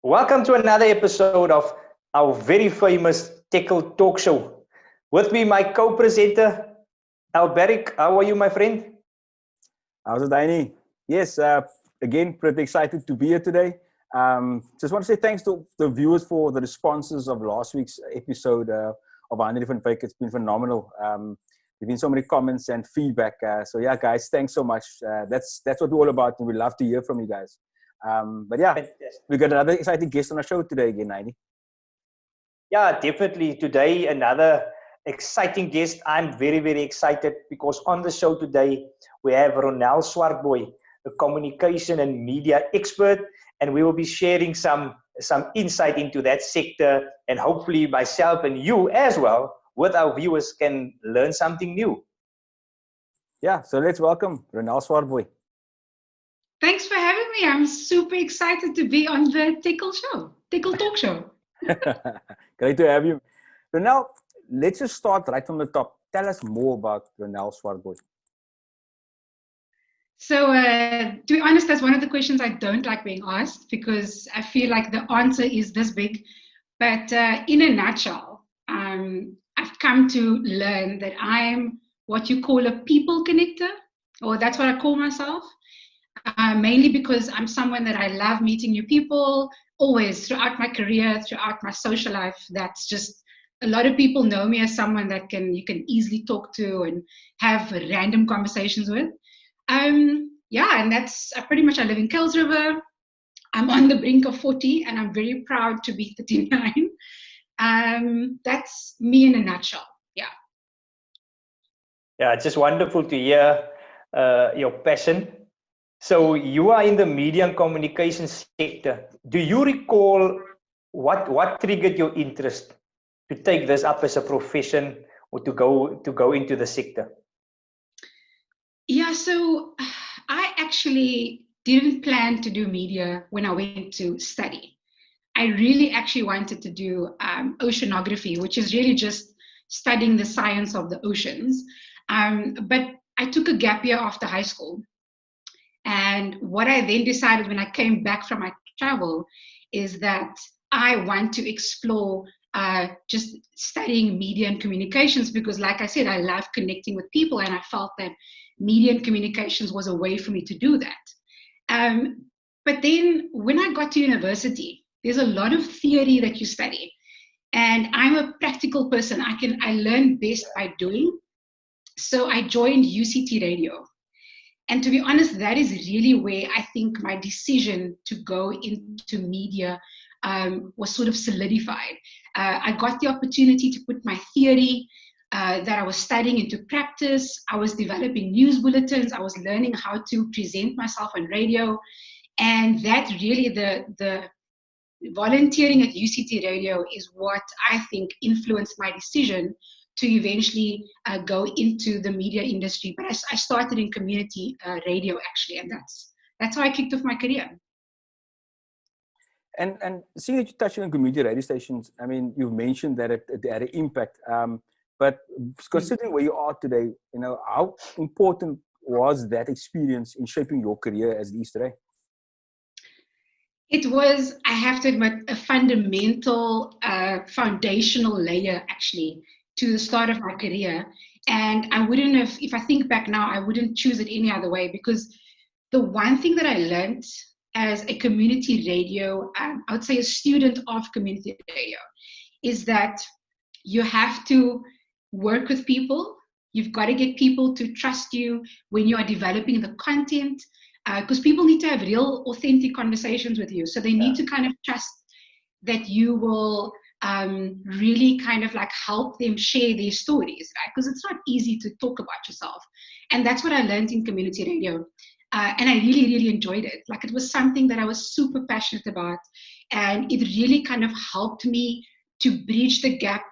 Welcome to another episode of our very famous Têkkel Talk Show. With me, my co-presenter, Alberic. How are you, my friend? How's it, Danny? Yes, again, pretty excited to be here today. Just want to say thanks to the viewers for the responses of last week's episode of 100 Different Fakes. It's been phenomenal. There's been so many comments and feedback. So yeah, guys, thanks so much. That's what we're all about, and we love to hear from you guys. But yeah, we got another exciting guest on our show today again, Heidi. Yeah, definitely. Today, another exciting guest. I'm very, very excited because on the show today, we have Ronell Swartbooi, a communication and media expert, and we will be sharing some insight into that sector, and hopefully myself and you as well, with our viewers, can learn something new. Yeah, so let's welcome Ronell Swartbooi. Thanks for having me. I'm super excited to be on the Têkkel Talk Show. Great to have you. Ronell, let's just start right from the top. Tell us more about Ronell Swartbooi. So to be honest, that's one of the questions I don't like being asked because I feel like the answer is this big. But in a nutshell, I've come to learn that I'm what you call a people connector, or that's what I call myself. Mainly because I'm someone that I love meeting new people, always throughout my career, throughout my social life. That's just, a lot of people know me as someone that you can easily talk to and have random conversations with. Yeah, and that's pretty much, I live in Kuils River. I'm on the brink of 40 and I'm very proud to be 39. That's me in a nutshell. Yeah. Yeah, it's just wonderful to hear your passion. So you are in the media and communication sector. Do you recall what triggered your interest to take this up as a profession or to go into the sector? Yeah, so I actually didn't plan to do media when I went to study. I really actually wanted to do oceanography, which is really just studying the science of the oceans. But I took a gap year after high school. And what I then decided when I came back from my travel is that I want to explore just studying media and communications because, like I said, I love connecting with people, and I felt that media and communications was a way for me to do that. But then when I got to university, there's a lot of theory that you study. And I'm a practical person. I learn best by doing. So I joined UCT Radio. And to be honest, that is really where I think my decision to go into media was sort of solidified. I got the opportunity to put my theory that I was studying into practice. I was developing news bulletins. I was learning how to present myself on radio. And that really, the volunteering at UCT Radio is what I think influenced my decision to eventually go into the media industry. But I started in community radio, actually, and that's how I kicked off my career. And seeing that you touched on community radio stations, I mean, you've mentioned that it had an impact. But considering where you are today, you know, how important was that experience in shaping your career as it is today? It was, I have to admit, a fundamental, foundational layer, actually, to the start of my career. And I wouldn't have, if I think back now, I wouldn't choose it any other way, because the one thing that I learned as a community radio, I would say a student of community radio, is that you have to work with people. You've got to get people to trust you when you are developing the content, because people need to have real, authentic conversations with you. So they need to kind of trust that you will really kind of like help them share their stories, right? Because it's not easy to talk about yourself. And that's what I learned in community radio. And I really, really enjoyed it. Like, it was something that I was super passionate about. And it really kind of helped me to bridge the gap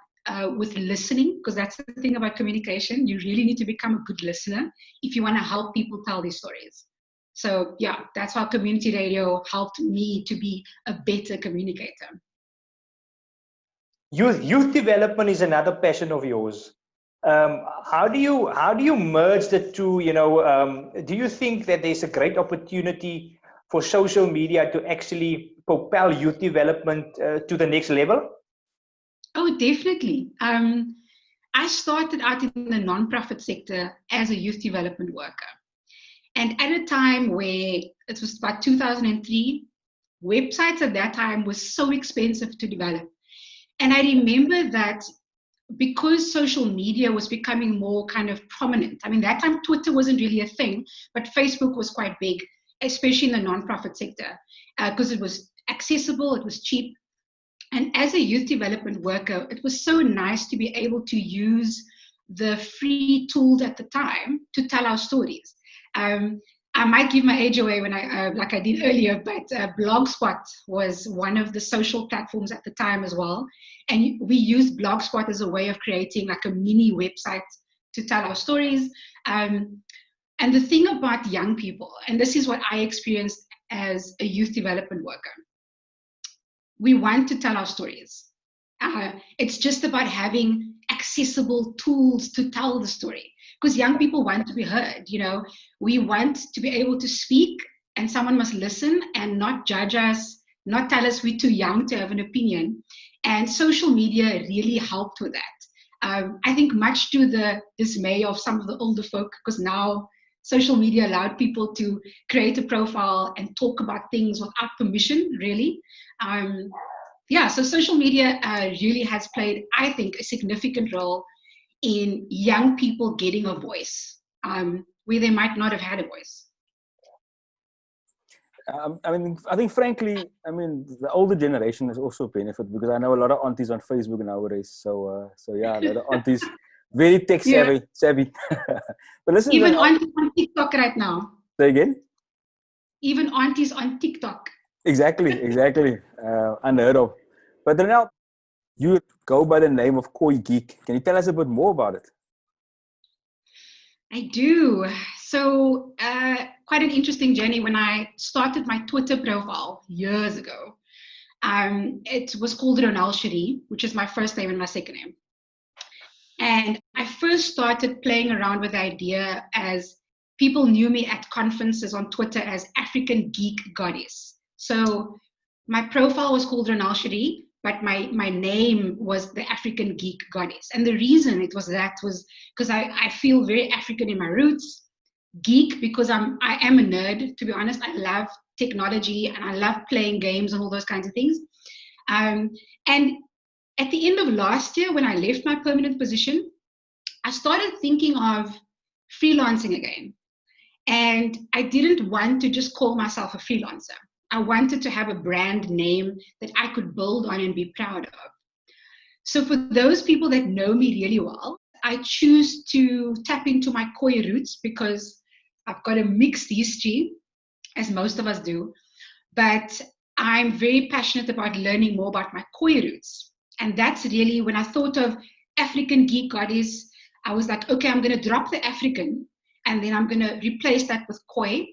with listening, because that's the thing about communication. You really need to become a good listener if you want to help people tell their stories. So yeah, that's how community radio helped me to be a better communicator. Youth development is another passion of yours. How do you merge the two? You know, do you think that there's a great opportunity for social media to actually propel youth development to the next level? Oh, definitely. I started out in the nonprofit sector as a youth development worker. And at a time where it was about 2003, websites at that time was so expensive to develop. And I remember that because social media was becoming more kind of prominent. I mean, that time Twitter wasn't really a thing, but Facebook was quite big, especially in the nonprofit sector, because it was accessible, it was cheap. And as a youth development worker, it was so nice to be able to use the free tools at the time to tell our stories. I might give my age away when like I did earlier, but Blogspot was one of the social platforms at the time as well. And we used Blogspot as a way of creating like a mini website to tell our stories. And the thing about young people, and this is what I experienced as a youth development worker, we want to tell our stories. It's just about having accessible tools to tell the story. Because young people want to be heard, you know. We want to be able to speak, and someone must listen and not judge us, not tell us we're too young to have an opinion. And social media really helped with that. I think much to the dismay of some of the older folk, because now social media allowed people to create a profile and talk about things without permission, really. So social media really has played, I think, a significant role in young people getting a voice where they might not have had a voice. I think frankly, the older generation has also benefit, because I know a lot of aunties on Facebook nowadays. So yeah, a lot of aunties very tech savvy. But listen, even aunties on TikTok right now. Say again? Even aunties on TikTok. Exactly. Unheard of. But Ronell, you go by the name of Koi Geek. Can you tell us a bit more about it? I do. So quite an interesting journey. When I started my Twitter profile years ago, it was called Ronell Swartbooi, which is my first name and my second name. And I first started playing around with the idea as people knew me at conferences on Twitter as African Geek Goddess. So my profile was called Ronell Swartbooi, but my name was the African Geek Goddess. And the reason it was that was because I feel very African in my roots. Geek, because I am a nerd, to be honest. I love technology and I love playing games and all those kinds of things. And at the end of last year, when I left my permanent position, I started thinking of freelancing again. And I didn't want to just call myself a freelancer. I wanted to have a brand name that I could build on and be proud of. So for those people that know me really well, I choose to tap into my Khoi roots, because I've got a mixed history, as most of us do. But I'm very passionate about learning more about my Khoi roots. And that's really, when I thought of African Geek Goddess, I was like, okay, I'm going to drop the African, and then I'm going to replace that with Khoi,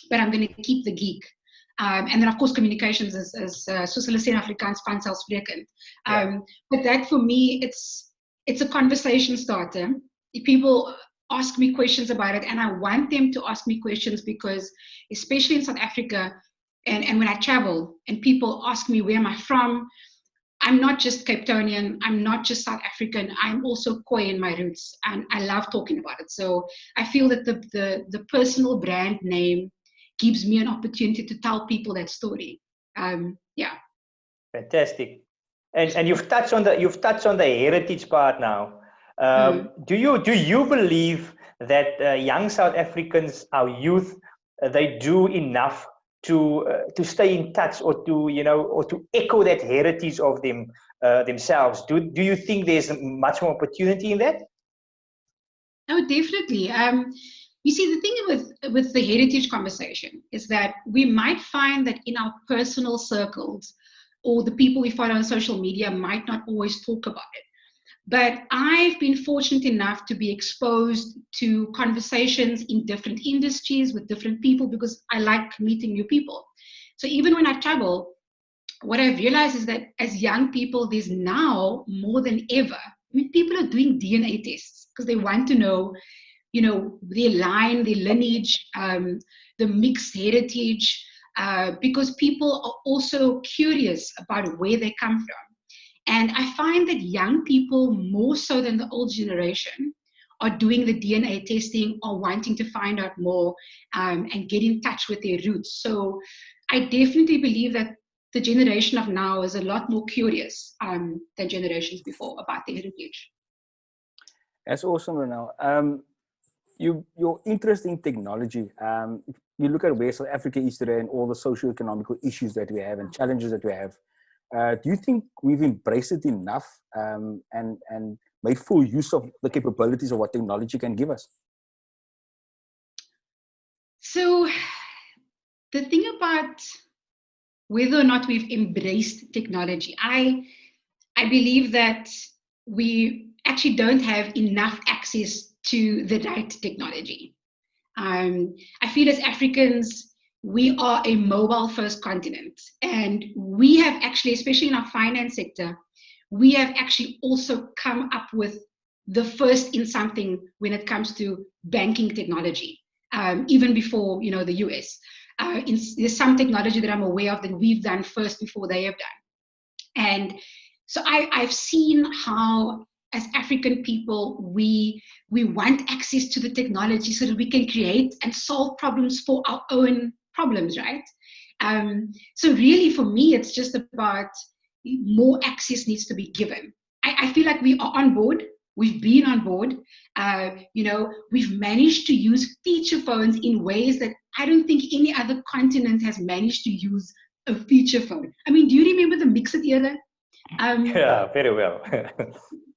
but I'm going to keep the geek. And then, of course, communications is soos hulle sê in Afrikaans vanselfsprekend. But that, for me, it's a conversation starter. If people ask me questions about it, and I want them to ask me questions, because especially in South Africa, and when I travel and people ask me where am I from, I'm not just Cape Townian, I'm not just South African, I'm also Khoi in my roots, and I love talking about it. So I feel that the personal brand name gives me an opportunity to tell people that story. Fantastic. And you've touched on the heritage part now. Do you believe that young South Africans, our youth, they do enough to stay in touch, or to echo that heritage of themselves? Do you think there's much more opportunity in that? Oh, definitely. You see, the thing with the heritage conversation is that we might find that in our personal circles, or the people we follow on social media might not always talk about it. But I've been fortunate enough to be exposed to conversations in different industries with different people, because I like meeting new people. So even when I travel, what I've realized is that as young people, there's now more than ever, people are doing DNA tests because they want to know, their line, their lineage, the mixed heritage. because people are also curious about where they come from. And I find that young people, more so than the old generation, are doing the DNA testing or wanting to find out more and get in touch with their roots. So I definitely believe that the generation of now is a lot more curious than generations before about their heritage. That's awesome, Ronell. Your interest in technology, you look at where South Africa is today and all the socio-economical issues that we have and challenges that we have. Do you think we've embraced it enough and made full use of the capabilities of what technology can give us? So the thing about whether or not we've embraced technology, I believe that we actually don't have enough access to the right technology. I feel as Africans, we are a mobile-first continent, and we have actually, especially in our finance sector, we have actually also come up with the first in something when it comes to banking technology, even before the US. There's some technology that I'm aware of that we've done first before they have done. And so I've seen how, as African people, we want access to the technology so that we can create and solve problems for our own problems, right? So really, for me, it's just about more access needs to be given. I feel like we are on board. We've been on board. We've managed to use feature phones in ways that I don't think any other continent has managed to use a feature phone. I mean, do you remember the Mix-It era? Yeah, very well.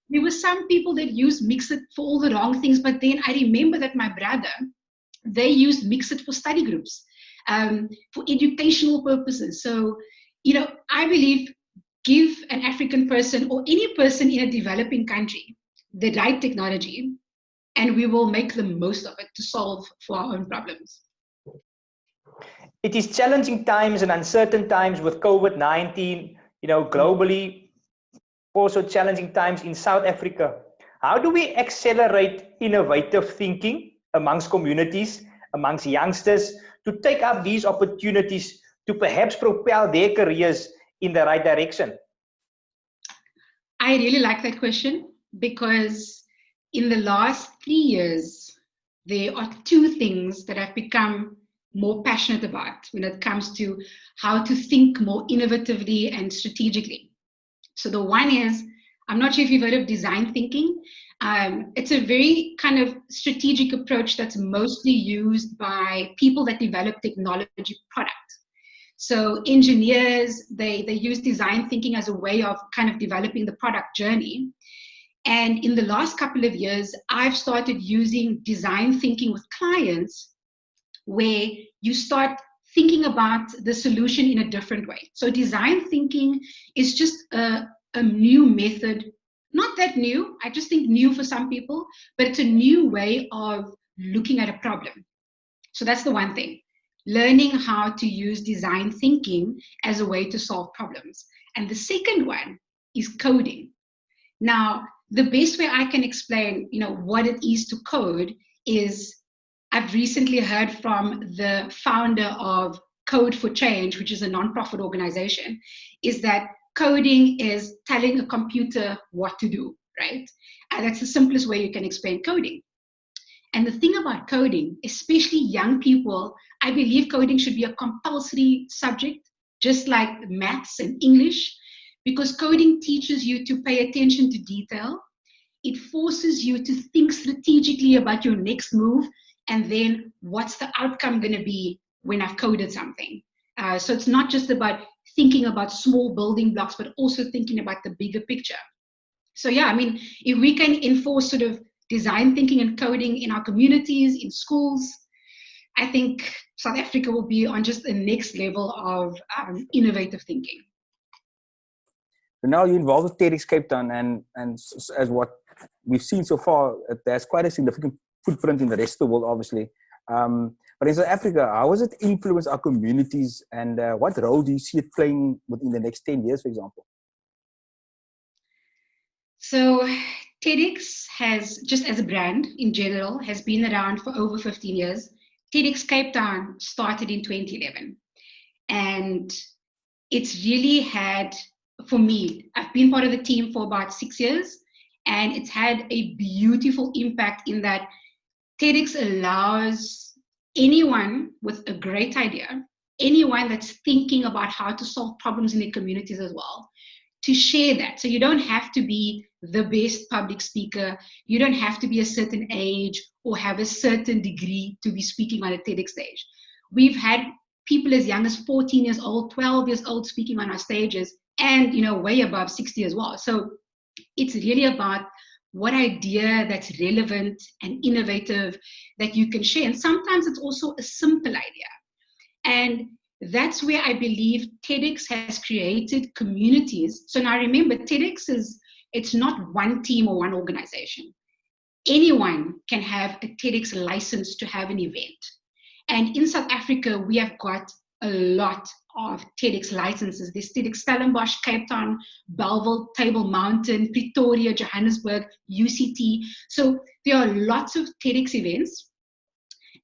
There were some people that used Mix-It for all the wrong things, but then I remember that my brother, they used Mix-It for study groups, for educational purposes. So, I believe give an African person or any person in a developing country the right technology, and we will make the most of it to solve for our own problems. It is challenging times and uncertain times with COVID-19, globally, also challenging times in South Africa. How do we accelerate innovative thinking amongst communities, amongst youngsters, to take up these opportunities to perhaps propel their careers in the right direction? I really like that question, because in the last 3 years, there are two things that I've become more passionate about when it comes to how to think more innovatively and strategically. So the one is, I'm not sure if you've heard of design thinking. It's a very kind of strategic approach that's mostly used by people that develop technology products. So engineers, they use design thinking as a way of kind of developing the product journey. And in the last couple of years, I've started using design thinking with clients where you start thinking about the solution in a different way. So design thinking is just a new method, not that new, I just think new for some people, but it's a new way of looking at a problem. So that's the one thing, learning how to use design thinking as a way to solve problems. And the second one is coding. Now, the best way I can explain, what it is to code is, I've recently heard from the founder of Code for Change, which is a nonprofit organization, is that coding is telling a computer what to do, right? And that's the simplest way you can explain coding. And the thing about coding, especially young people, I believe coding should be a compulsory subject, just like maths and English, because coding teaches you to pay attention to detail. It forces you to think strategically about your next move, and then what's the outcome going to be when I've coded something. So it's not just about thinking about small building blocks, but also thinking about the bigger picture. So yeah, I mean, if we can enforce sort of design thinking and coding in our communities, in schools, I think South Africa will be on just the next level of innovative thinking. Now you're involved with TEDxCapeTown, and as what we've seen so far, there's quite a significant footprint in the rest of the world, obviously. But in South Africa, how has it influenced our communities, and what role do you see it playing within the next 10 years, for example? So TEDx has, just as a brand in general, has been around for over 15 years. TEDxCapeTown started in 2011. And it's really had, for me, I've been part of the team for about 6 years, and it's had a beautiful impact in that TEDx allows anyone with a great idea, anyone that's thinking about how to solve problems in their communities as well, to share that. So you don't have to be the best public speaker. You don't have to be a certain age or have a certain degree to be speaking on a TEDx stage. We've had people as young as 14 years old, 12 years old speaking on our stages, and way above 60 as well. So it's really about what idea that's relevant and innovative that you can share. And sometimes it's also a simple idea. And that's where I believe TEDx has created communities. So now remember, TEDx it's not one team or one organization. Anyone can have a TEDx license to have an event. And in South Africa, we have got a lot of TEDx licenses. There's TEDx Stellenbosch, Cape Town, Bellville, Table Mountain, Pretoria, Johannesburg, UCT. So there are lots of TEDx events,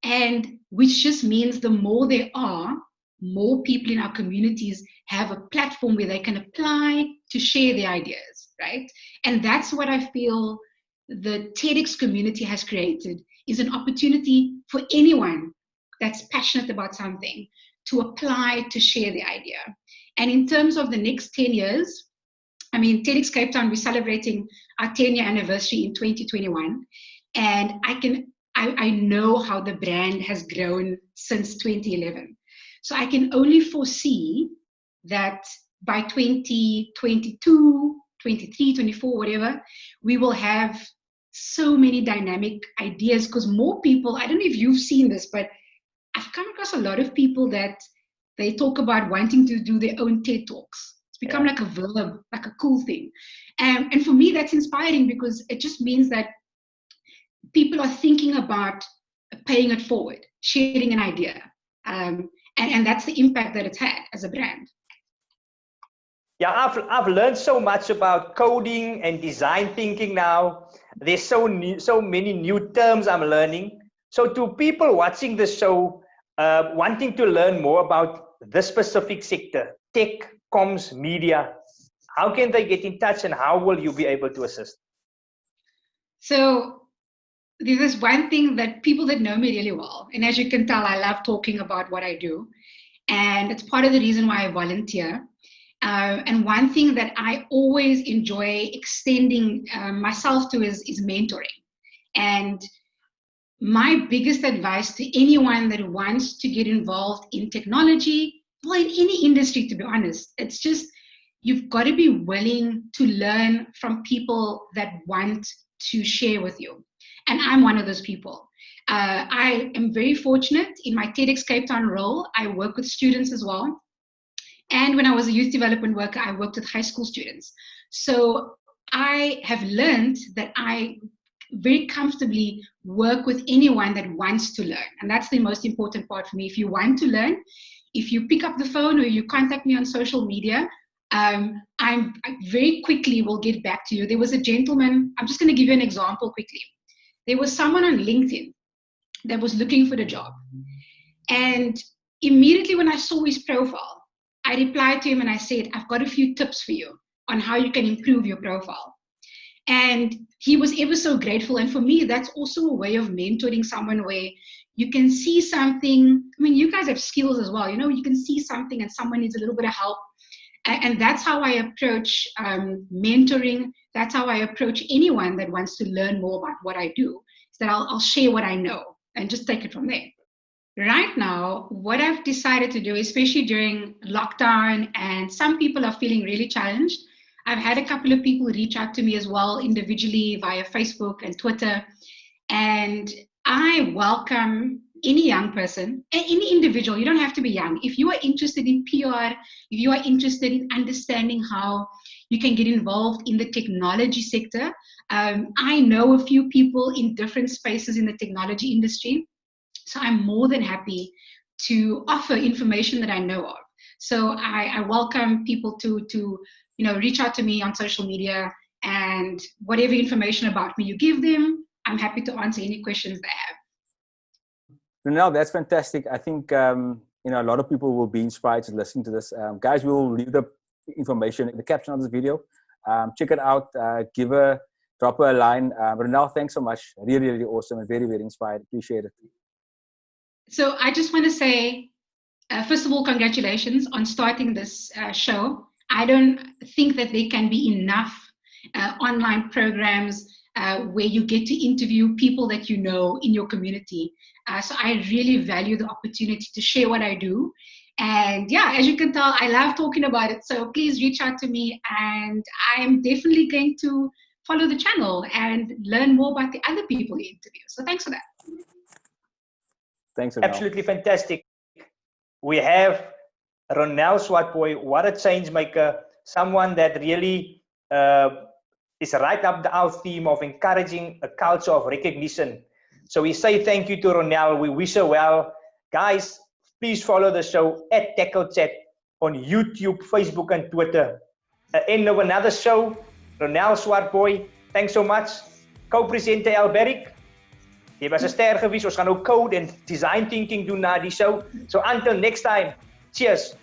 and which just means the more there are, more people in our communities have a platform where they can apply to share their ideas, right? And that's what I feel the TEDx community has created, is an opportunity for anyone that's passionate about something to apply to share the idea. And in terms of the next 10 years, I mean, TEDxCapeTown, we're celebrating our 10-year anniversary in 2021. And I know how the brand has grown since 2011. So I can only foresee that by 2022, 23, 24, whatever, we will have so many dynamic ideas, because more people, I don't know if you've seen this, but I've come across a lot of people that they talk about wanting to do their own TED Talks. It's become like a verb, like a cool thing. And for me, that's inspiring, because it just means that people are thinking about paying it forward, sharing an idea. And that's the impact that it's had as a brand. Yeah, I've learned so much about coding and design thinking now. There's so many new terms I'm learning. So to people watching the show, wanting to learn more about this specific sector, tech, comms, media, how can they get in touch, and how will you be able to assist? So there's one thing that people that know me really well, and as you can tell, I love talking about what I do, and it's part of the reason why I volunteer. And one thing that I always enjoy extending myself to is mentoring. And my biggest advice to anyone that wants to get involved in technology, well, in any industry, to be honest, it's just, you've got to be willing to learn from people that want to share with you. And I'm one of those people. I am very fortunate in my TEDxCapeTown role. I work with students as well. And when I was a youth development worker, I worked with high school students. So I have learned that I very comfortably work with anyone that wants to learn. And that's the most important part for me. If you want to learn, if you pick up the phone or you contact me on social media, I very quickly will get back to you. There was a gentleman, I'm just going to give you an example quickly. There was someone on LinkedIn that was looking for a job. And immediately when I saw his profile, I replied to him and I said, I've got a few tips for you on how you can improve your profile. And he was ever so grateful. And for me, that's also a way of mentoring someone where you can see something. I mean, you guys have skills as well. You can see something and someone needs a little bit of help. And that's how I approach mentoring. That's how I approach anyone that wants to learn more about what I do. Is that I'll share what I know and just take it from there. Right now, what I've decided to do, especially during lockdown, and some people are feeling really challenged, I've had a couple of people reach out to me as well individually via Facebook and Twitter. And I welcome any young person, any individual. You don't have to be young. If you are interested in PR, if you are interested in understanding how you can get involved in the technology sector, I know a few people in different spaces in the technology industry. So I'm more than happy to offer information that I know of. So I welcome people to reach out to me on social media, and whatever information about me you give them, I'm happy to answer any questions they have. Ronell, that's fantastic. I think a lot of people will be inspired to listen to this. Guys, we'll leave the information in the caption of this video. Check it out. Drop her a line. Ronell, thanks so much. Really, really awesome and very, very inspired. Appreciate it. So I just want to say, first of all, congratulations on starting this show. I don't think that there can be enough online programs where you get to interview people that you know in your community. So I really value the opportunity to share what I do. And yeah, as you can tell, I love talking about it. So please reach out to me, and I am definitely going to follow the channel and learn more about the other people you interview. So thanks for that. Thanks, Ronell. Absolutely fantastic. We have Ronell Swartbooi. What a change maker. Someone that really is right up our theme of encouraging a culture of recognition. So we say thank you to Ronell. We wish her well. Guys, please follow the show at Têkkel Chat on YouTube, Facebook and Twitter. End of another show. Ronell Swartbooi, thanks so much. Co-presenter Alberic. Jy was 'n ster gewees. Ons gaan nou code en design thinking doen na die show. So until next time. Cheers.